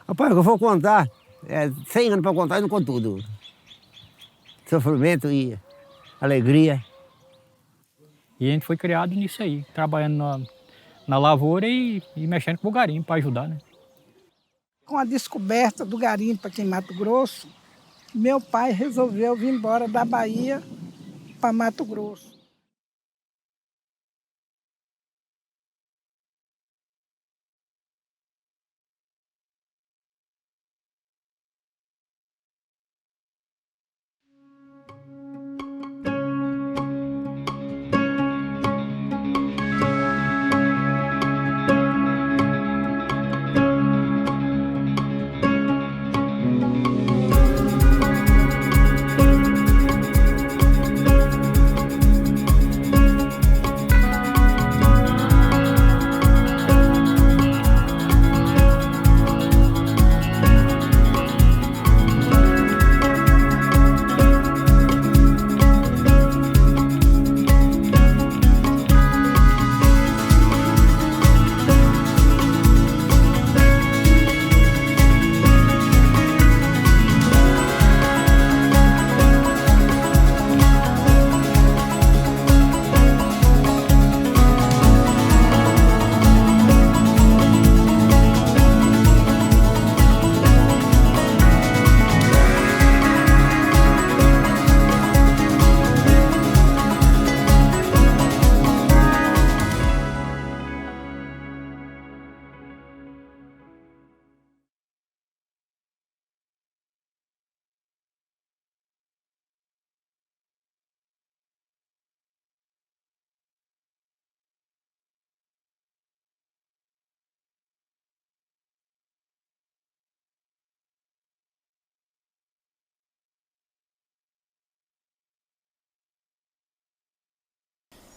Rapaz, eu vou contar, 100 anos para contar e não conto tudo. Sofrimento e alegria. E a gente foi criado nisso aí, trabalhando na lavoura e mexendo com o garimpo para ajudar, né? Com a descoberta do garimpo aqui em Mato Grosso, meu pai resolveu vir embora da Bahia para Mato Grosso.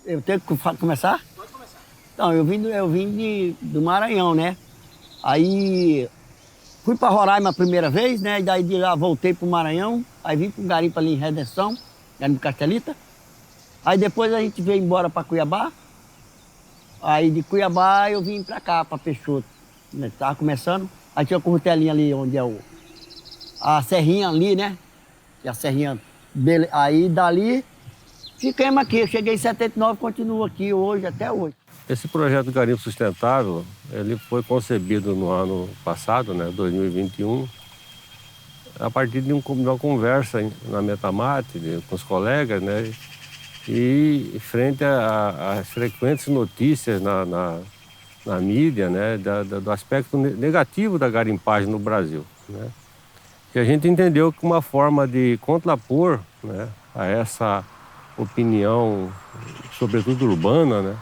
Eu tenho que começar? Pode começar. Então, do Maranhão, né? Aí fui para Roraima a primeira vez, né? E daí de lá voltei para o Maranhão. Aí vim para um garimpo ali em Redenção, garimpo Castelita. Aí depois a gente veio embora para Cuiabá. Aí de Cuiabá eu vim para cá, para Peixoto. Estava começando. Aí tinha a curtelinha ali, onde é a serrinha ali, né? E a serrinha. Aí dali ficamos aqui. Eu cheguei em 79, continuo aqui hoje, até hoje. Esse projeto do Garimpo Sustentável, ele foi concebido no ano passado, né, 2021, a partir de uma conversa na Metamate com os colegas, né, e frente às frequentes notícias na mídia, né, do aspecto negativo da garimpagem no Brasil, né. E a gente entendeu que uma forma de contrapor, né, a essa opinião, sobretudo urbana, né,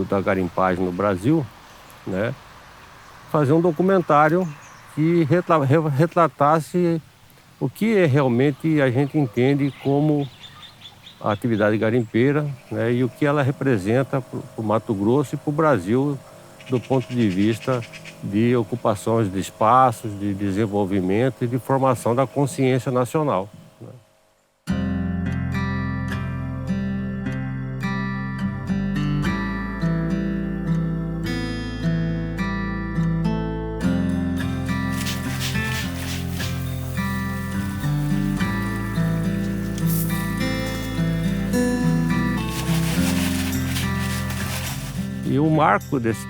da garimpagem no Brasil, né, fazer um documentário que retratasse o que realmente a gente entende como a atividade garimpeira, né, e o que ela representa para o Mato Grosso e para o Brasil do ponto de vista de ocupações de espaços, de desenvolvimento e de formação da consciência nacional. E o marco desse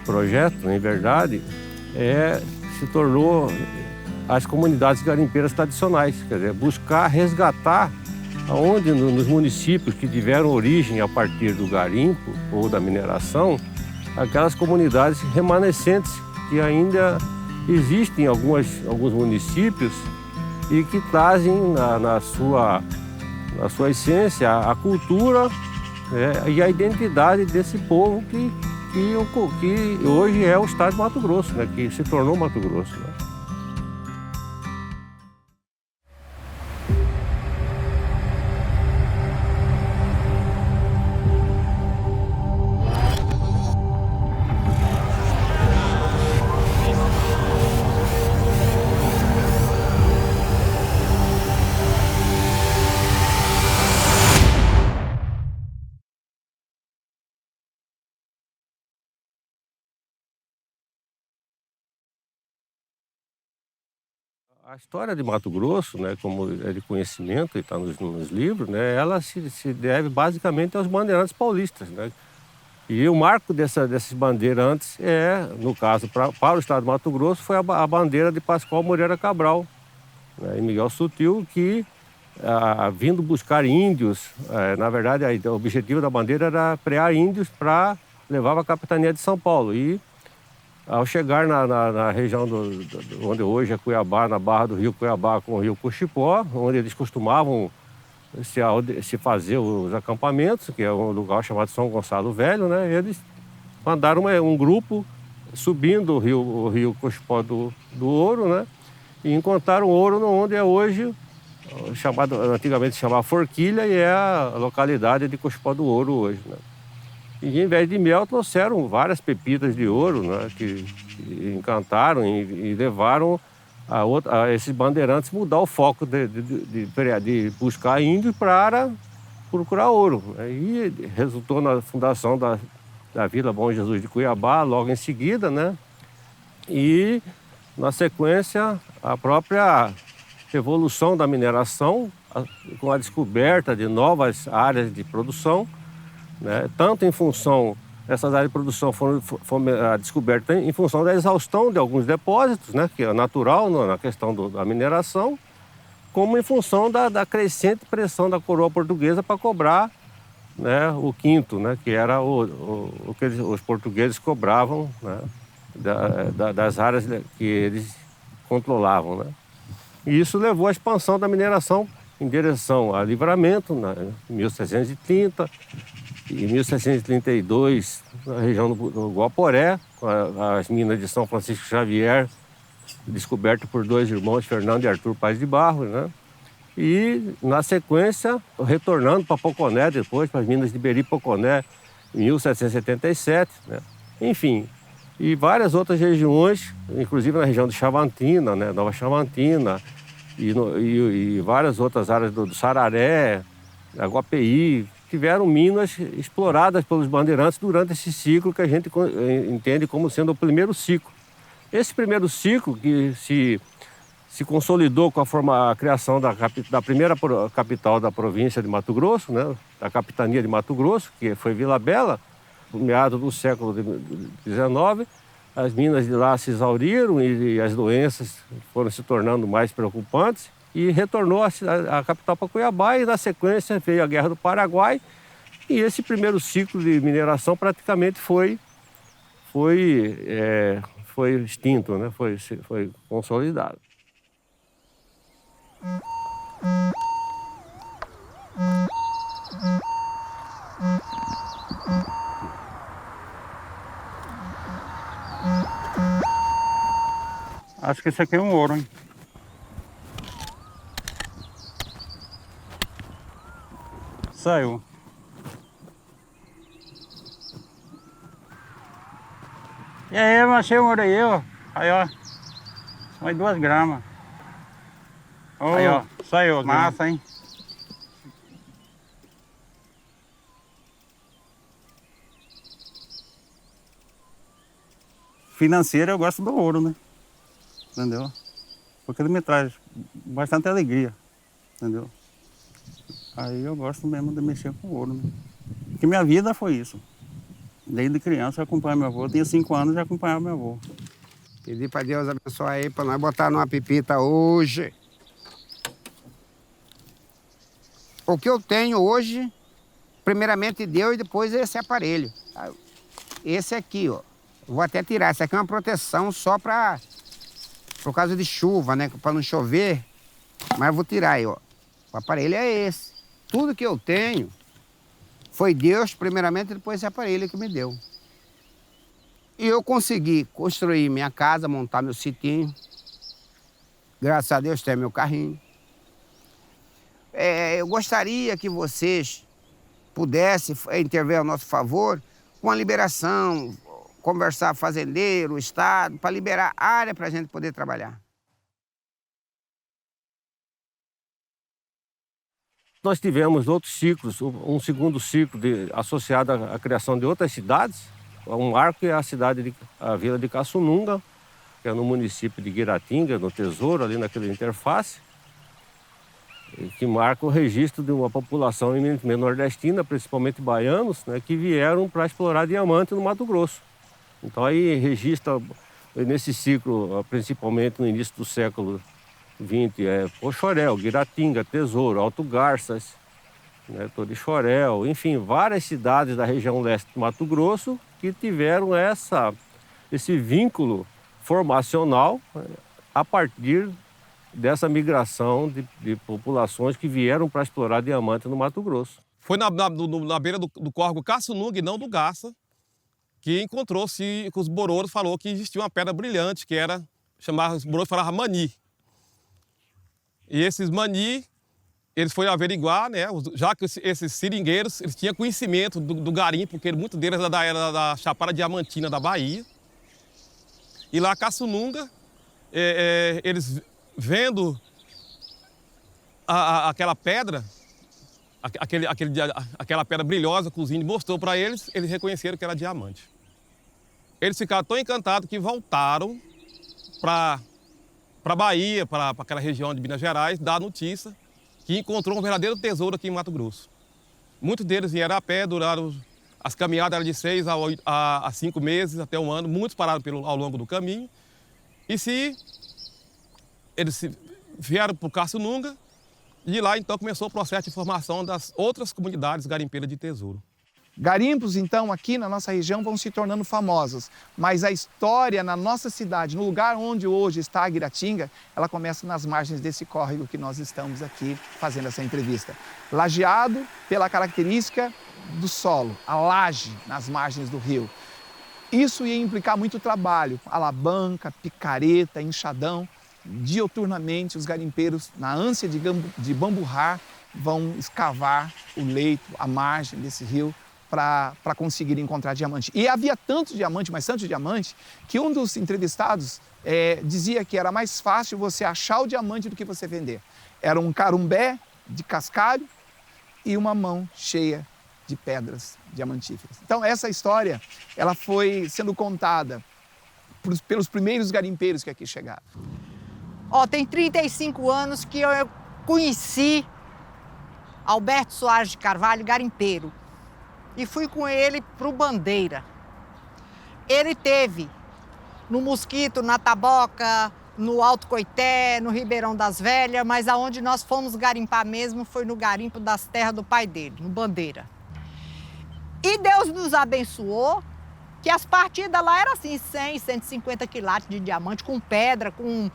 projeto, em verdade, se tornou as comunidades garimpeiras tradicionais, quer dizer, buscar resgatar aonde nos municípios que tiveram origem a partir do garimpo ou da mineração, aquelas comunidades remanescentes que ainda existem em alguns municípios e que trazem na sua essência a cultura, e a identidade desse povo que hoje é o estado de Mato Grosso, né, que se tornou Mato Grosso, né. A história de Mato Grosso, né, como é de conhecimento e está nos livros, né, ela se deve basicamente aos bandeirantes paulistas, né? E o marco desses bandeirantes no caso, para o estado de Mato Grosso, foi a bandeira de Pascoal Moreira Cabral, né, e Miguel Sutil, que vindo buscar índios, na verdade o objetivo da bandeira era prear índios para levar para a capitania de São Paulo. E ao chegar na região onde hoje é Cuiabá, na barra do rio Cuiabá com o rio Cuxipó, onde eles costumavam se fazer os acampamentos, que é um lugar chamado São Gonçalo Velho, né? Eles mandaram um grupo subindo o rio Cuxipó do Ouro, né? E encontraram ouro onde é hoje, antigamente se chamava Forquilha, e é a localidade de Cuxipó do Ouro hoje, né? E em vez de mel trouxeram várias pepitas de ouro, né, que encantaram e levaram a esses bandeirantes mudar o foco de buscar índios para procurar ouro, né? E resultou na fundação da Vila Bom Jesus de Cuiabá logo em seguida, né? E na sequência a própria evolução da mineração com a descoberta de novas áreas de produção, né? Tanto em função, essas áreas de produção foram descobertas em função da exaustão de alguns depósitos, né? Que é natural na questão da mineração, como em função da crescente pressão da coroa portuguesa para cobrar, né, o quinto, né? Que era o que os portugueses cobravam, né? Das áreas que eles controlavam, né? E isso levou à expansão da mineração em direção a Livramento, em 1730, em 1732, na região do Guaporé, com as minas de São Francisco Xavier, descobertas por dois irmãos, Fernando e Arthur Paz de Barros, né? E, na sequência, retornando para Poconé depois, para as minas de Beri-Poconé, em 1777, né? Enfim, e várias outras regiões, inclusive na região de Chavantina, né? Nova Chavantina, e várias outras áreas do Sararé, Aguapeí, tiveram minas exploradas pelos bandeirantes durante esse ciclo que a gente entende como sendo o primeiro ciclo. Esse primeiro ciclo que se consolidou com a criação da primeira capital da província de Mato Grosso, né, da capitania de Mato Grosso, que foi Vila Bela, no meado do século XIX. As minas de lá se exauriram e as doenças foram se tornando mais preocupantes, e retornou a capital para Cuiabá, e na sequência veio a Guerra do Paraguai, e esse primeiro ciclo de mineração praticamente foi extinto, né? Foi consolidado. Acho que esse aqui é um ouro, hein? Saiu. E aí, eu achei um ouro aí, ó. Aí, ó. Mais 2 gramas. Aí, ó. Saiu aqui. Massa, hein? Financeira, eu gosto do ouro, né? Entendeu? Porque ele me traz bastante alegria, entendeu? Aí eu gosto mesmo de mexer com ouro, né? Porque minha vida foi isso. Desde criança eu acompanho meu avô, eu tinha 5 anos e acompanhava meu avô. Pedir para Deus abençoar aí, para nós botar numa pepita hoje. O que eu tenho hoje, primeiramente Deus e depois esse aparelho. Esse aqui, ó. Vou até tirar. Esse aqui é uma proteção só por causa de chuva, né? Para não chover. Mas eu vou tirar aí, ó. O aparelho é esse. Tudo que eu tenho foi Deus, primeiramente, e depois esse aparelho que me deu. E eu consegui construir minha casa, montar meu sitinho. Graças a Deus tenho meu carrinho. Eu gostaria que vocês pudessem intervir a nosso favor com a liberação, conversar fazendeiro, Estado, para liberar área para a gente poder trabalhar. Nós tivemos outros ciclos, um segundo ciclo associado à criação de outras cidades. Um marco é a vila de Caçununga, que é no município de Guiratinga, no Tesouro, ali naquela interface, que marca o registro de uma população eminentemente nordestina, principalmente baianos, né, que vieram para explorar diamante no Mato Grosso. Então aí registra nesse ciclo, principalmente no início do século XX, Poxoréu, Guiratinga, Tesouro, Alto Garças, né, Torixoréu, enfim, várias cidades da região leste do Mato Grosso que tiveram esse vínculo formacional a partir dessa migração de populações que vieram para explorar diamante no Mato Grosso. Foi na beira do córrego Caçununga e não do Garça, que encontrou-se com os Bororos, falou que existia uma pedra brilhante, que era, os Bororos falavam mani. E esses mani, eles foram averiguar, né, já que esses seringueiros, eles tinham conhecimento do garimpo, porque muitos deles era da Chapada Diamantina da Bahia. E lá Caçununga, eles vendo aquela pedra, aquela pedra brilhosa que os índios mostrou para eles, eles reconheceram que era diamante. Eles ficaram tão encantados que voltaram para a Bahia, para aquela região de Minas Gerais, dar notícia que encontrou um verdadeiro tesouro aqui em Mato Grosso. Muitos deles vieram a pé, duraram, as caminhadas eram de 6 a 5 meses, até um ano, muitos pararam ao longo do caminho. E eles vieram para o Caçununga, e de lá então começou o processo de formação das outras comunidades garimpeiras de tesouro. Garimpos, então, aqui na nossa região vão se tornando famosos, mas a história na nossa cidade, no lugar onde hoje está a Guiratinga, ela começa nas margens desse córrego que nós estamos aqui fazendo essa entrevista. Lajeado pela característica do solo, a laje nas margens do rio. Isso ia implicar muito trabalho, alavanca, picareta, enxadão. Dioturnamente, os garimpeiros, na ânsia de bamburrar, vão escavar o leito, a margem desse rio, para conseguir encontrar diamante. E havia tanto diamante, mas tanto diamante, que um dos entrevistados dizia que era mais fácil você achar o diamante do que você vender. Era um carumbé de cascalho e uma mão cheia de pedras diamantíferas. Então essa história, ela foi sendo contada pelos primeiros garimpeiros que aqui chegaram. Tem 35 anos que eu conheci Alberto Soares de Carvalho, garimpeiro, e fui com ele para o Bandeira. Ele teve no Mosquito, na Taboca, no Alto Coité, no Ribeirão das Velhas, mas aonde nós fomos garimpar mesmo foi no garimpo das terras do pai dele, no Bandeira. E Deus nos abençoou, que as partidas lá eram assim, 100, 150 quilates de diamante, com pedra, com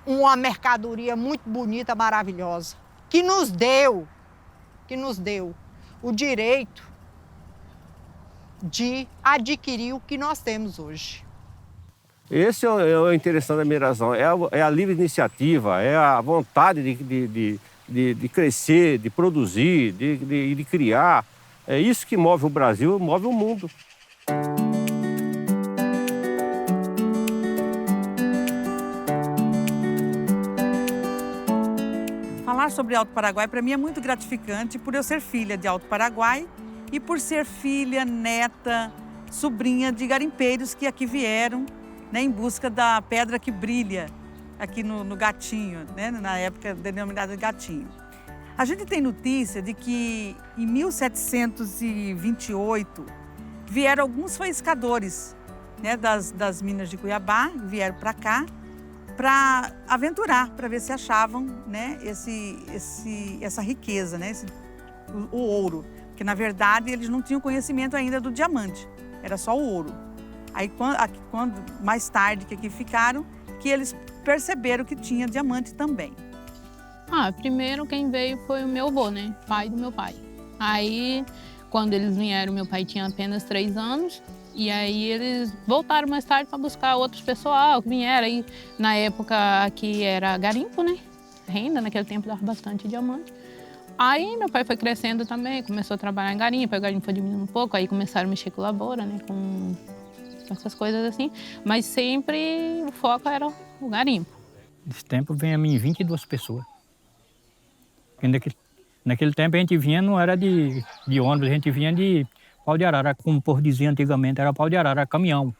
uma mercadoria muito bonita, maravilhosa, que nos deu o direito de adquirir o que nós temos hoje. Esse é o interessante da mineração, é a livre iniciativa, é a vontade de crescer, de produzir, de criar. É isso que move o Brasil, move o mundo. Falar sobre Alto Paraguai para mim é muito gratificante por eu ser filha de Alto Paraguai e por ser filha, neta, sobrinha de garimpeiros que aqui vieram, né, em busca da pedra que brilha aqui no Gatinho, né, na época denominada Gatinho. A gente tem notícia de que em 1728 vieram alguns faiscadores, né, das minas de Cuiabá, vieram para cá para aventurar, para ver se achavam, né, essa riqueza, né, o ouro. Porque, na verdade, eles não tinham conhecimento ainda do diamante, era só o ouro. Aí, quando mais tarde que aqui ficaram, que eles perceberam que tinha diamante também. Primeiro quem veio foi o meu avô, né, pai do meu pai. Aí, quando eles vieram, meu pai tinha apenas 3 anos, e aí eles voltaram mais tarde para buscar outros pessoal que vieram. Aí, na época aqui era garimpo, né, renda, naquele tempo dava bastante diamante. Aí meu pai foi crescendo também, começou a trabalhar em garimpo, aí o garimpo foi diminuindo um pouco, aí começaram a mexer com lavoura, né, com essas coisas assim, mas sempre o foco era o garimpo. Nesse tempo vem a mim 22 pessoas. Naquele tempo a gente vinha, não era de ônibus, a gente vinha de pau de arara, como o povo dizia antigamente, era pau de arara, caminhão.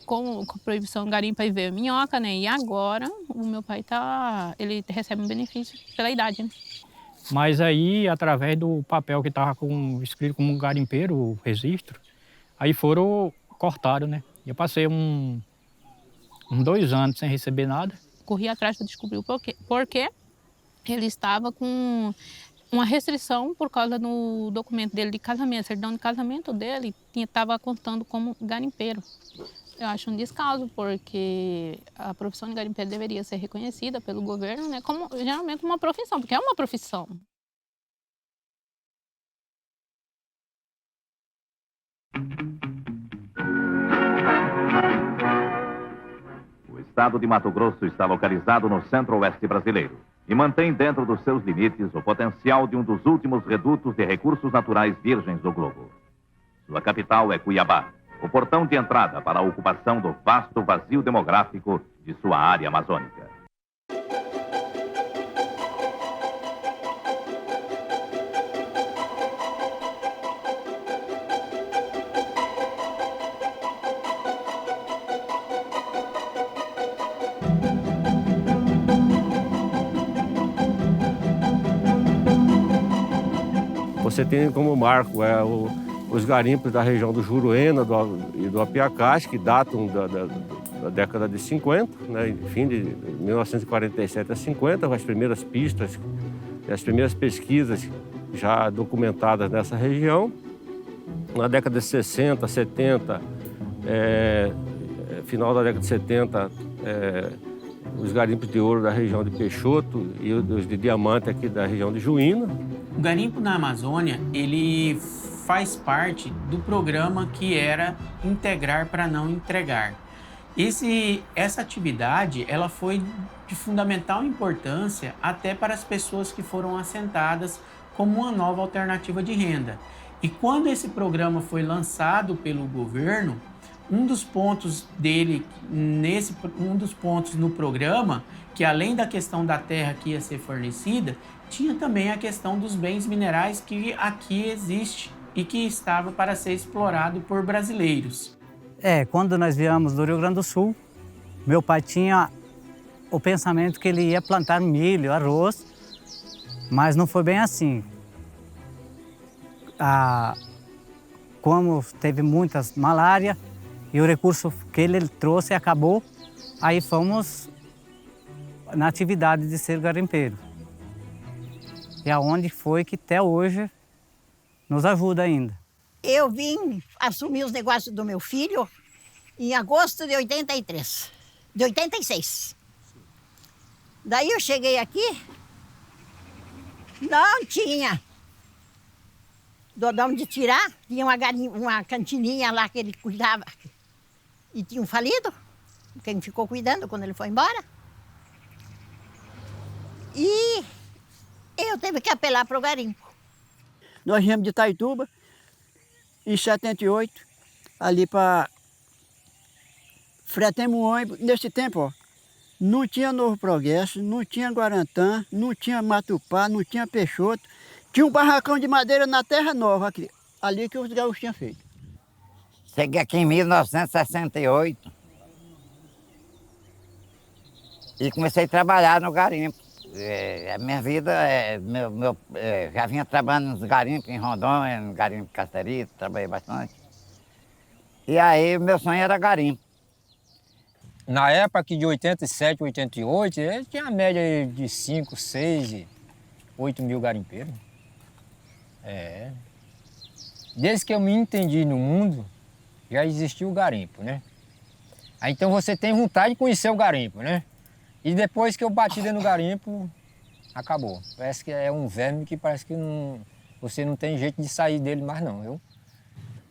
com a proibição do garimpo aí veio a minhoca, né? E agora o meu pai ele recebe um benefício pela idade, né? Mas aí, através do papel que estava escrito como garimpeiro, o registro, aí cortaram, né? Eu passei uns 2 anos sem receber nada. Corri atrás para descobrir o porquê. Porque ele estava com uma restrição por causa do documento dele de casamento, a certidão de casamento dele estava contando como garimpeiro. Eu acho um descaso, porque a profissão de garimpeiro deveria ser reconhecida pelo governo, né, como geralmente uma profissão, porque é uma profissão. O estado de Mato Grosso está localizado no centro-oeste brasileiro e mantém dentro dos seus limites o potencial de um dos últimos redutos de recursos naturais virgens do globo. Sua capital é Cuiabá, o portão de entrada para a ocupação do vasto vazio demográfico de sua área amazônica. Você tem como marco os garimpos da região do Juruena e do Apiacás, que datam da década de 50, né, fim de 1947 a 50, as primeiras pistas, as primeiras pesquisas já documentadas nessa região. Na década de 60, 70, final da década de 70, os garimpos de ouro da região de Peixoto e os de diamante aqui da região de Juína. O garimpo na Amazônia, ele faz parte do programa que era Integrar para Não Entregar. Essa atividade, ela foi de fundamental importância até para as pessoas que foram assentadas como uma nova alternativa de renda. E quando esse programa foi lançado pelo governo, um dos pontos no programa, que além da questão da terra que ia ser fornecida, tinha também a questão dos bens minerais que aqui existe e que estava para ser explorado por brasileiros. Quando nós viemos do Rio Grande do Sul, meu pai tinha o pensamento que ele ia plantar milho, arroz, mas não foi bem assim. Como teve muitas malária e o recurso que ele trouxe acabou, aí fomos na atividade de ser garimpeiro. E aonde foi que até hoje nos ajuda ainda. Eu vim assumir os negócios do meu filho em agosto de 86. Daí eu cheguei aqui, não tinha de onde tirar, tinha uma cantininha lá que ele cuidava e tinha um falido, quem ficou cuidando quando ele foi embora. E eu tive que apelar para o garimpo. Nós viemos de Itaituba, em 78, ali para... Fretemos um ônibus. Nesse tempo, ó, não tinha Novo Progresso, não tinha Guarantã, não tinha Matupá, não tinha Peixoto. Tinha um barracão de madeira na Terra Nova, aqui, ali que os gaúchos tinham feito. Cheguei aqui em 1968 e comecei a trabalhar no garimpo. A minha vida, já vinha trabalhando nos garimpos em Rondônia, no garimpo Casterito, trabalhei bastante. E aí meu sonho era garimpo. Na época aqui de 87, 88, tinha a média de 5, 6, 8 mil garimpeiros. Desde que eu me entendi no mundo, já existiu o garimpo, né? Aí então você tem vontade de conhecer o garimpo, né? E depois que eu bati dentro do garimpo, acabou. Parece que é um verme que parece que você não tem jeito de sair dele mais não, viu?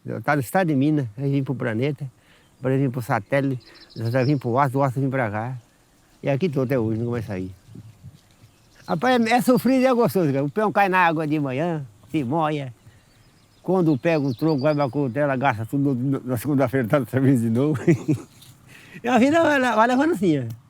Eu estava no estado de Minas, aí vim para o planeta, depois vim para o satélite, já vim para o Osso, do Osso vim para cá. E aqui estou até hoje, não vai sair. Rapaz, é sofrido e é gostoso, cara. O peão cai na água de manhã, se molha. Quando pega o tronco, vai para a cutela, gasta tudo na segunda-feira, está outra vez de novo. E a vida vai levando assim, ó.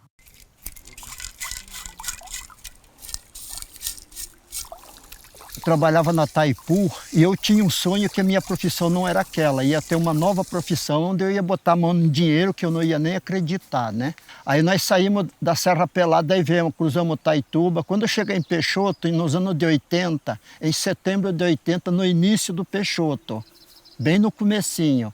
trabalhava na Itaipu e eu tinha um sonho que a minha profissão não era aquela. Ia ter uma nova profissão onde eu ia botar a mão no dinheiro que eu não ia nem acreditar, né? Aí nós saímos da Serra Pelada, daí viemos, cruzamos Taituba. Quando eu cheguei em Peixoto, nos anos de 80, em setembro de 80, no início do Peixoto, bem no comecinho.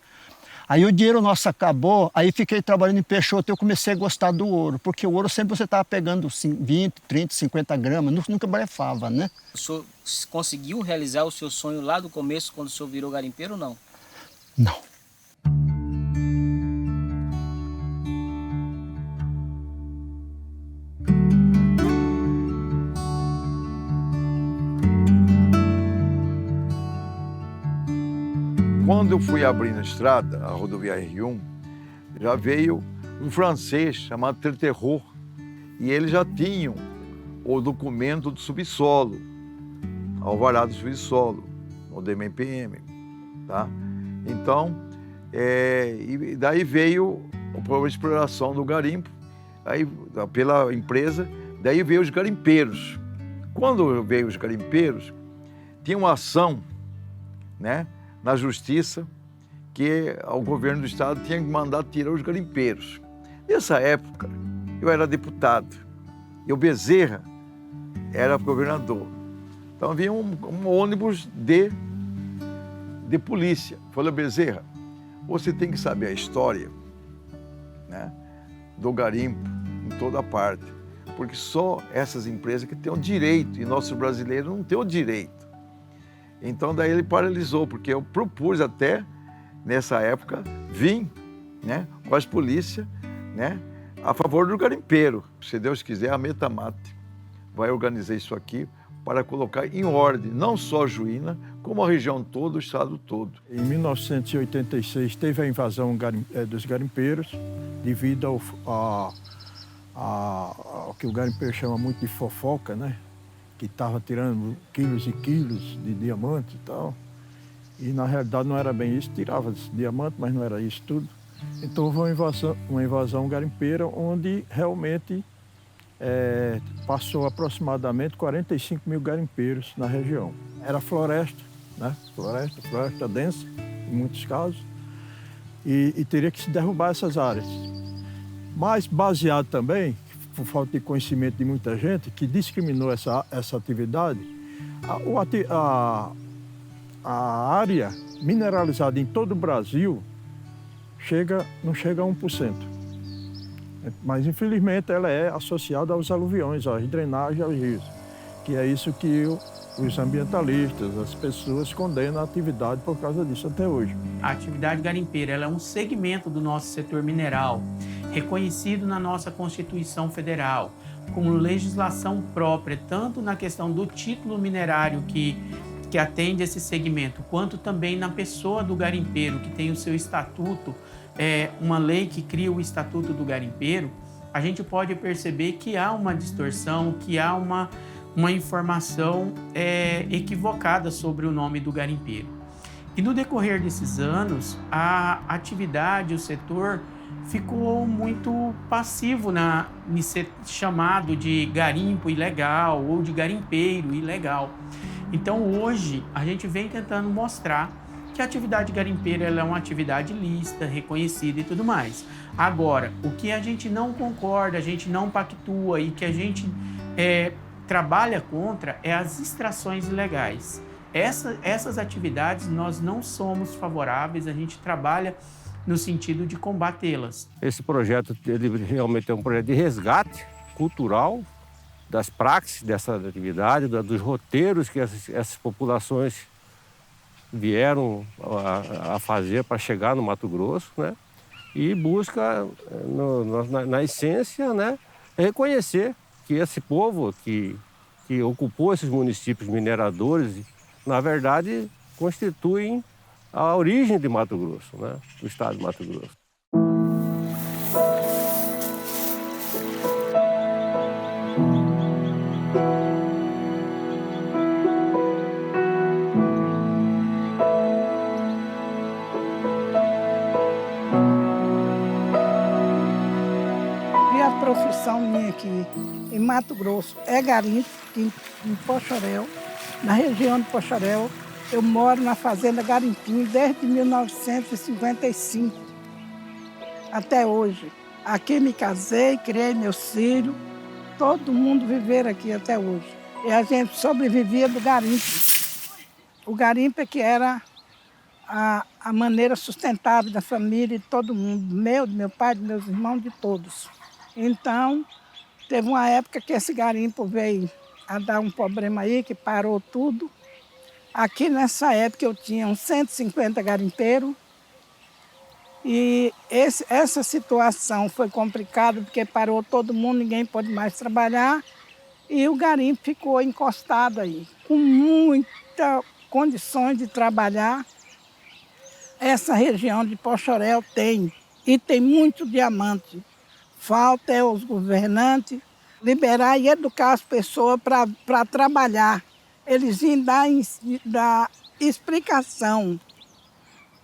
Aí o dinheiro nosso acabou, aí fiquei trabalhando em Peixoto e eu comecei a gostar do ouro, porque o ouro sempre você estava pegando 20, 30, 50 gramas, nunca blefava, né? O senhor conseguiu realizar o seu sonho lá do começo, quando o senhor virou garimpeiro ou não? Não. Quando eu fui abrindo a estrada, a rodovia R1, já veio um francês chamado Treterreau, e eles já tinham o documento do subsolo, alvará do subsolo, o DMPM, tá? Então, e daí veio a exploração do garimpo, aí, pela empresa, daí veio os garimpeiros. Quando veio os garimpeiros, tinha uma ação, né, na justiça, que o governo do estado tinha mandado tirar os garimpeiros. Nessa época, eu era deputado e o Bezerra era governador. Então vinha um ônibus de polícia. Falou: Bezerra, você tem que saber a história, né, do garimpo em toda parte, porque só essas empresas que têm o direito, e nossos brasileiros não têm o direito. Então daí ele paralisou, porque eu propus até, nessa época, vir, né, com as polícias, né, a favor do garimpeiro. Se Deus quiser, a Metamate vai organizar isso aqui para colocar em ordem, não só Juína, como a região toda, o estado todo. Em 1986 teve a invasão dos garimpeiros, devido ao que o garimpeiro chama muito de fofoca, né? Que estava tirando quilos e quilos de diamante e tal. E na realidade não era bem isso, tirava diamante, mas não era isso tudo. Então houve uma invasão garimpeira onde realmente passou aproximadamente 45 mil garimpeiros na região. Era floresta, né? Floresta densa, em muitos casos, e teria que se derrubar essas áreas. Mas baseado também, por falta de conhecimento de muita gente, que discriminou essa atividade, a área mineralizada em todo o Brasil não chega a 1%. Mas, infelizmente, ela é associada aos aluviões, às drenagens, aos rios, que é isso que os ambientalistas, as pessoas condenam a atividade por causa disso até hoje. A atividade garimpeira ela é um segmento do nosso setor mineral, reconhecido na nossa Constituição Federal, como legislação própria, tanto na questão do título minerário que atende esse segmento, quanto também na pessoa do garimpeiro, que tem o seu estatuto, uma lei que cria o Estatuto do Garimpeiro. A gente pode perceber que há uma distorção, que há uma informação equivocada sobre o nome do garimpeiro. E no decorrer desses anos, a atividade, o setor, ficou muito passivo em ser chamado de garimpo ilegal ou de garimpeiro ilegal. Então hoje a gente vem tentando mostrar que a atividade garimpeira ela é uma atividade lícita, reconhecida e tudo mais. Agora, o que a gente não concorda, a gente não pactua e que a gente trabalha contra é as extrações ilegais. Essas atividades nós não somos favoráveis, a gente trabalha no sentido de combatê-las. Esse projeto ele realmente é um projeto de resgate cultural das praxes dessa atividade, dos roteiros que essas populações vieram a fazer para chegar no Mato Grosso, né? E busca, na essência, né, reconhecer que esse povo que ocupou esses municípios mineradores, na verdade, constituem a origem de Mato Grosso, né? Do estado de Mato Grosso. E a profissão minha aqui em Mato Grosso é garimpo, em Pochorel, na região de Poxarel. Eu moro na Fazenda Garimpim desde 1955 até hoje. Aqui me casei, criei meus filhos, todo mundo viver aqui até hoje. E a gente sobrevivia do garimpo. O garimpo é que era a maneira sustentável da família de todo mundo, do meu pai, dos meus irmãos, de todos. Então, teve uma época que esse garimpo veio a dar um problema aí, que parou tudo. Aqui nessa época eu tinha uns 150 garimpeiros e essa situação foi complicada porque parou todo mundo, ninguém pôde mais trabalhar e o garimpo ficou encostado aí, com muitas condições de trabalhar. Essa região de Poxarel tem, e tem muito diamante. Falta é os governantes liberar e educar as pessoas para trabalhar. Eles iam dar explicação.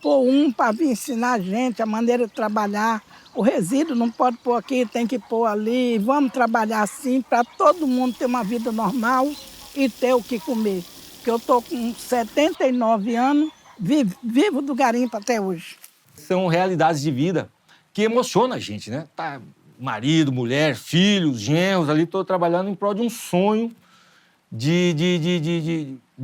Pôr para vir ensinar a gente a maneira de trabalhar. O resíduo não pode pôr aqui, tem que pôr ali. Vamos trabalhar assim para todo mundo ter uma vida normal e ter o que comer. Porque eu estou com 79 anos, vivo do garimpo até hoje. São realidades de vida que emocionam a gente, né? Tá, marido, mulher, filhos, genros ali, estou trabalhando em prol de um sonho de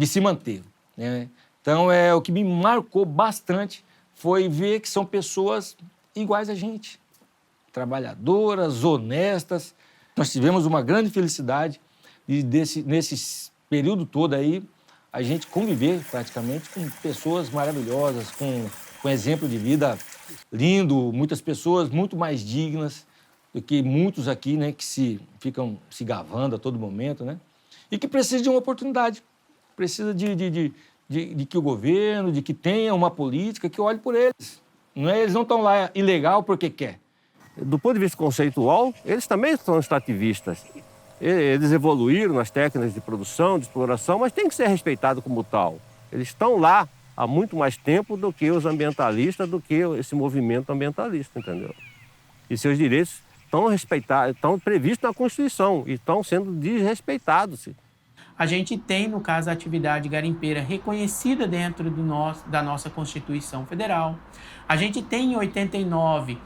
se manter, né? Então, o que me marcou bastante foi ver que são pessoas iguais a gente, trabalhadoras, honestas. Nós tivemos uma grande felicidade de, nesse período todo aí, a gente conviver praticamente com pessoas maravilhosas, com exemplo de vida lindo, muitas pessoas muito mais dignas do que muitos aqui, né, que ficam se gavando a todo momento, né? E que precisa de uma oportunidade, precisa de que o governo, de que tenha uma política que olhe por eles. Não é? Eles não estão lá ilegal porque quer. Do ponto de vista conceitual, eles também são extrativistas. Eles evoluíram nas técnicas de produção, de exploração, mas tem que ser respeitado como tal. Eles estão lá há muito mais tempo do que os ambientalistas, do que esse movimento ambientalista, entendeu? E seus direitos estão respeitados, estão previstos na Constituição e estão sendo desrespeitados. A gente tem, no caso, a atividade garimpeira reconhecida dentro da nossa Constituição Federal. A gente tem, em 89,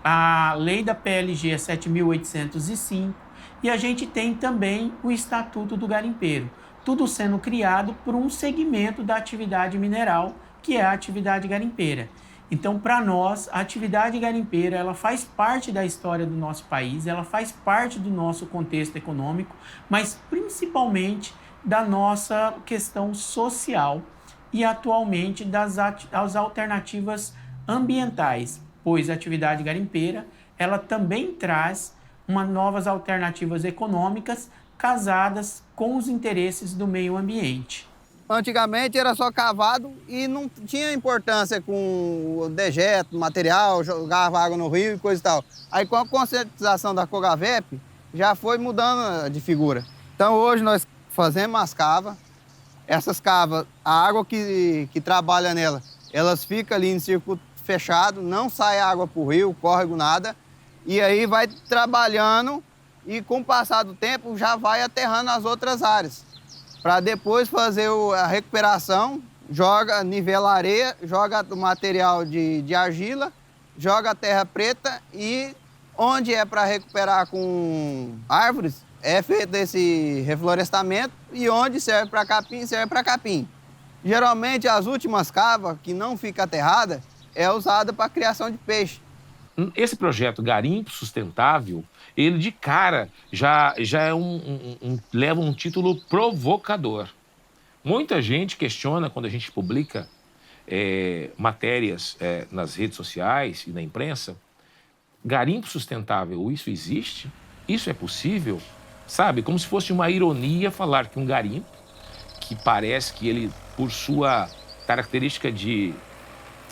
a lei da PLG 7.805 e a gente tem também o Estatuto do Garimpeiro, tudo sendo criado por um segmento da atividade mineral, que é a atividade garimpeira. Então, para nós, a atividade garimpeira ela faz parte da história do nosso país, ela faz parte do nosso contexto econômico, mas principalmente da nossa questão social e atualmente das alternativas ambientais, pois a atividade garimpeira ela também traz novas alternativas econômicas casadas com os interesses do meio ambiente. Antigamente era só cavado e não tinha importância com o dejeto, material, jogava água no rio e coisa e tal. Aí com a conscientização da COGAVEP já foi mudando de figura. Então hoje nós fazemos as cavas, essas cavas, a água que trabalha nela, elas ficam ali em circuito fechado, não sai água para o rio, córrego, nada. E aí vai trabalhando e com o passar do tempo já vai aterrando as outras áreas. Para depois fazer a recuperação, nivela a areia, joga o material de argila, joga a terra preta e onde é para recuperar com árvores, é feito esse reflorestamento e onde serve para capim, serve para capim. Geralmente as últimas cavas, que não fica aterrada, é usada para a criação de peixe. Esse projeto Garimpo Sustentável, ele de cara já é leva um título provocador. Muita gente questiona quando a gente publica matérias nas redes sociais e na imprensa. Garimpo sustentável, isso existe? Isso é possível? Sabe, como se fosse uma ironia falar que um garimpo, que parece que ele, por sua característica de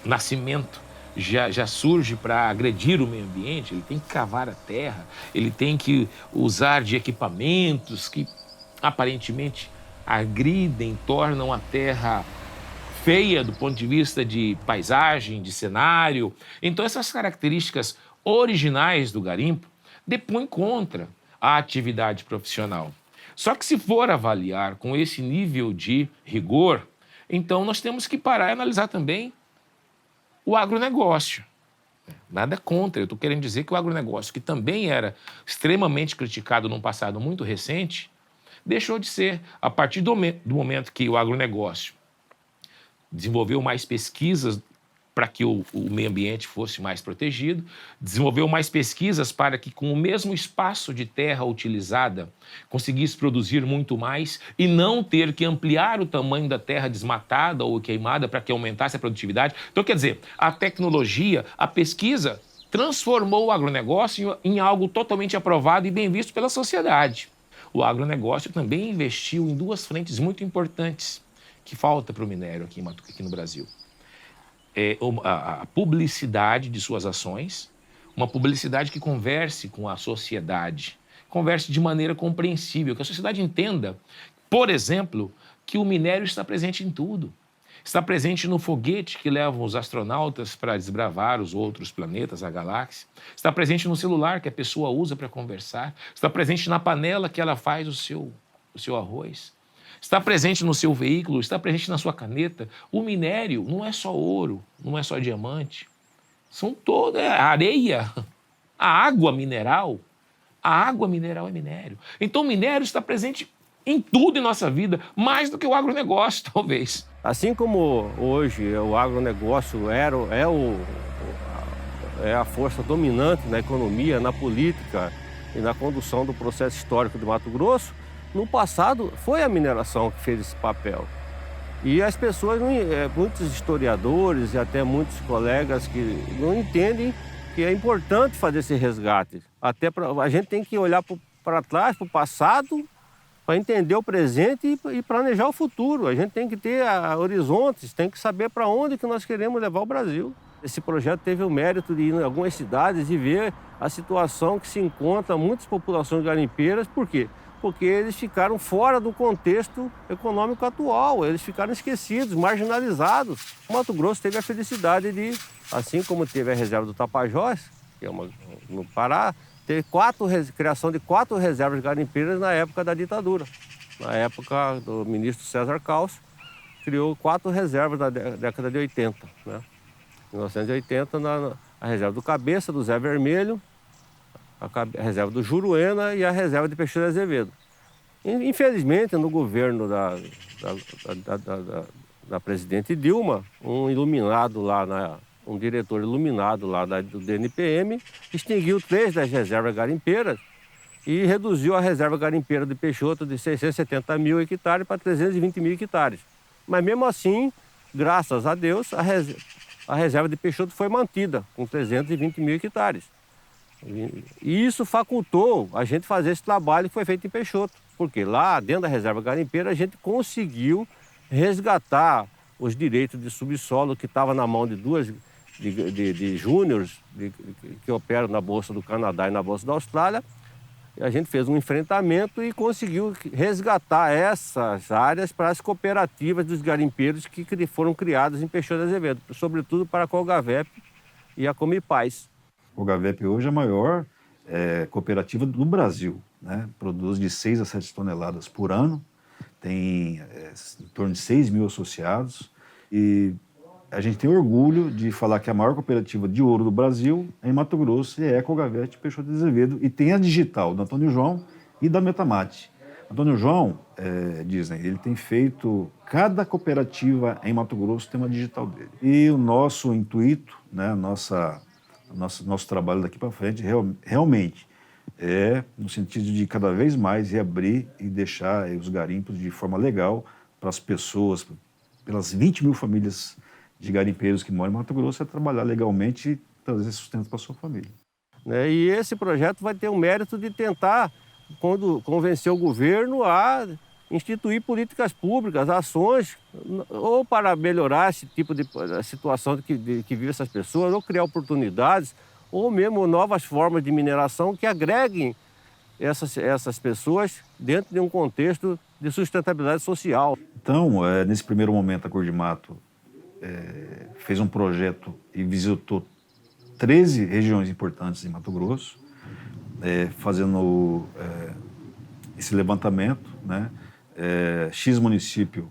nascimento, já surge para agredir o meio ambiente, ele tem que cavar a terra, ele tem que usar de equipamentos que aparentemente agridem, tornam a terra feia do ponto de vista de paisagem, de cenário. Então essas características originais do garimpo depõem contra a atividade profissional. Só que se for avaliar com esse nível de rigor, então nós temos que parar e analisar também o agronegócio. Nada contra, eu estou querendo dizer que o agronegócio, que também era extremamente criticado num passado muito recente, deixou de ser, a partir do momento que o agronegócio desenvolveu mais pesquisas para que o meio ambiente fosse mais protegido, desenvolveu mais pesquisas para que, com o mesmo espaço de terra utilizada, conseguisse produzir muito mais e não ter que ampliar o tamanho da terra desmatada ou queimada para que aumentasse a produtividade. Então, quer dizer, a tecnologia, a pesquisa, transformou o agronegócio em algo totalmente aprovado e bem visto pela sociedade. O agronegócio também investiu em duas frentes muito importantes que falta para o minério aqui no Brasil. A publicidade de suas ações, uma publicidade que converse com a sociedade, converse de maneira compreensível, que a sociedade entenda, por exemplo, que o minério está presente em tudo. Está presente no foguete que leva os astronautas para desbravar os outros planetas, a galáxia. Está presente no celular que a pessoa usa para conversar. Está presente na panela que ela faz o seu arroz. Está presente no seu veículo, está presente na sua caneta. O minério não é só ouro, não é só diamante. São toda areia, a água mineral. A água mineral é minério. Então o minério está presente em tudo em nossa vida, mais do que o agronegócio, talvez. Assim como hoje o agronegócio é a força dominante na economia, na política e na condução do processo histórico do Mato Grosso, no passado foi a mineração que fez esse papel. E as pessoas, muitos historiadores e até muitos colegas que não entendem que é importante fazer esse resgate. Até a gente tem que olhar para trás, para o passado, para entender o presente e planejar o futuro. A gente tem que ter horizontes, tem que saber para onde que nós queremos levar o Brasil. Esse projeto teve o mérito de ir em algumas cidades e ver a situação que se encontra muitas populações garimpeiras. Por quê? Porque eles ficaram fora do contexto econômico atual, eles ficaram esquecidos, marginalizados. O Mato Grosso teve a felicidade de, assim como teve a reserva do Tapajós, que é no Pará, ter criação de 4 reservas garimpeiras na época da ditadura. Na época do ministro César Caos, criou 4 reservas na década de 80. Né? Em 1980, a reserva do Cabeça, do Zé Vermelho, a reserva do Juruena e a reserva de Peixoto de Azevedo. Infelizmente, no governo da presidente Dilma, um diretor iluminado lá do DNPM extinguiu 3 das reservas garimpeiras e reduziu a reserva garimpeira de Peixoto de 670 mil hectares para 320 mil hectares. Mas mesmo assim, graças a Deus, a reserva de Peixoto foi mantida com 320 mil hectares. E isso facultou a gente fazer esse trabalho que foi feito em Peixoto, porque lá dentro da reserva garimpeira a gente conseguiu resgatar os direitos de subsolo que estava na mão de 2 de júniores que operam na Bolsa do Canadá e na Bolsa da Austrália. E a gente fez um enfrentamento e conseguiu resgatar essas áreas para as cooperativas dos garimpeiros que foram criadas em Peixoto de Azevedo, sobretudo para a Colgavep e a Comipaz. O Colgavep hoje é a maior cooperativa do Brasil, né? Produz de 6 a 7 toneladas por ano, tem em torno de 6 mil associados e a gente tem orgulho de falar que a maior cooperativa de ouro do Brasil é em Mato Grosso e é a Colgavep Peixoto de Azevedo e tem a digital do Antônio João e da Metamate. Antônio João, dizem, ele tem feito, cada cooperativa em Mato Grosso tem uma digital dele. E o nosso intuito, né, nosso trabalho daqui para frente realmente é no sentido de cada vez mais reabrir e deixar os garimpos de forma legal para as pessoas, pelas 20 mil famílias de garimpeiros que moram em Mato Grosso, é trabalhar legalmente e trazer sustento para a sua família. E esse projeto vai ter o mérito de tentar convencer o governo a instituir políticas públicas, ações, ou para melhorar esse tipo de situação que vive essas pessoas, ou criar oportunidades, ou mesmo novas formas de mineração que agreguem essas pessoas dentro de um contexto de sustentabilidade social. Então, nesse primeiro momento, a Cor de Mato fez um projeto e visitou 13 regiões importantes em Mato Grosso, fazendo esse levantamento, né? X município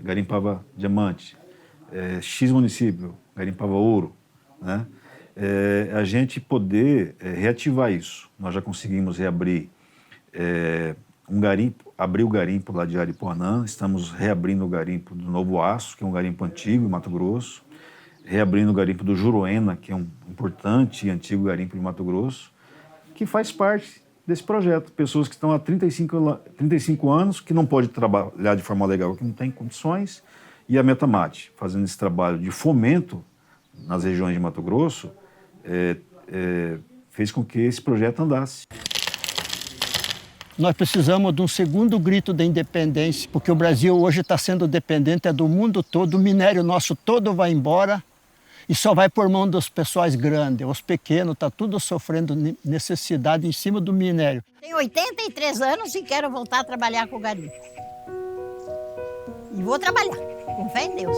garimpava diamante, X município garimpava ouro, né? A gente poder reativar isso. Nós já conseguimos reabrir um garimpo, abrir o garimpo lá de Aripuanã, estamos reabrindo o garimpo do Novo Aço, que é um garimpo antigo em Mato Grosso, reabrindo o garimpo do Juruena, que é um importante e antigo garimpo de Mato Grosso, que faz parte desse projeto. Pessoas que estão há 35 anos, que não podem trabalhar de forma legal, que não têm condições, e a Metamate, fazendo esse trabalho de fomento nas regiões de Mato Grosso, fez com que esse projeto andasse. Nós precisamos de um segundo grito da independência, porque o Brasil hoje está sendo dependente do mundo todo, o minério nosso todo vai embora e só vai por mão dos pessoais grandes. Os pequenos estão tudo sofrendo necessidade em cima do minério. Tenho 83 anos e quero voltar a trabalhar com o garimpo. E vou trabalhar, com fé em Deus.